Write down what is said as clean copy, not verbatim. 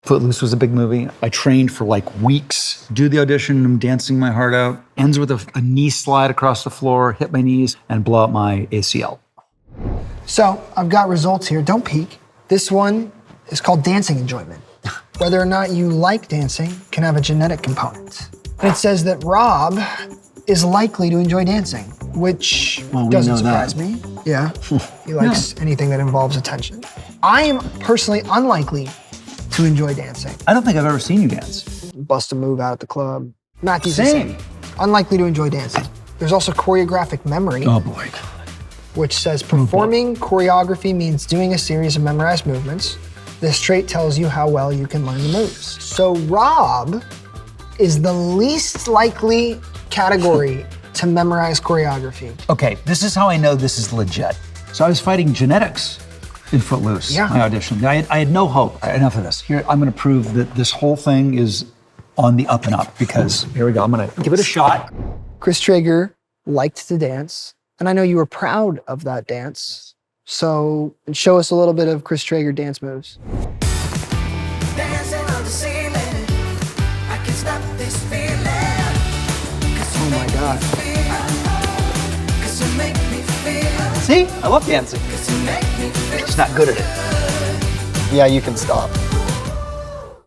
Footloose was a big movie. I trained for like weeks. Do the audition, I'm dancing my heart out. Ends with a knee slide across the floor, hit my knees, and blow out my ACL. So I've got results here. Don't peek. This one is called dancing enjoyment. Whether or not you like dancing can have a genetic component. And it says that Rob is likely to enjoy dancing, which doesn't surprise me. Yeah, he likes anything that involves attention. I am personally unlikely to enjoy dancing. I don't think I've ever seen you dance. Bust a move out at the club. Matthew's the Same. same. Unlikely to enjoy dancing. There's also choreographic memory, Oh boy. which says performing choreography means doing a series of memorized movements. This trait tells you how well you can learn the moves. So Rob is the least likely category to memorize choreography. Okay, this is how I know this is legit. So I was fighting genetics in Footloose, Yeah. my audition. I had no hope. Enough of this. Here, I'm gonna prove that this whole thing is on the up and up because, here we go, I'm gonna give it a shot. Chris Traeger liked to dance, and I know you were proud of that dance. So show us a little bit of Chris Traeger dance moves. Dancing on the ceiling, I can't stop this feeling. Oh my God. Cause you make me feel. See, I love dancing. Cause you make me feel. Just not good at it. Yeah, you can stop.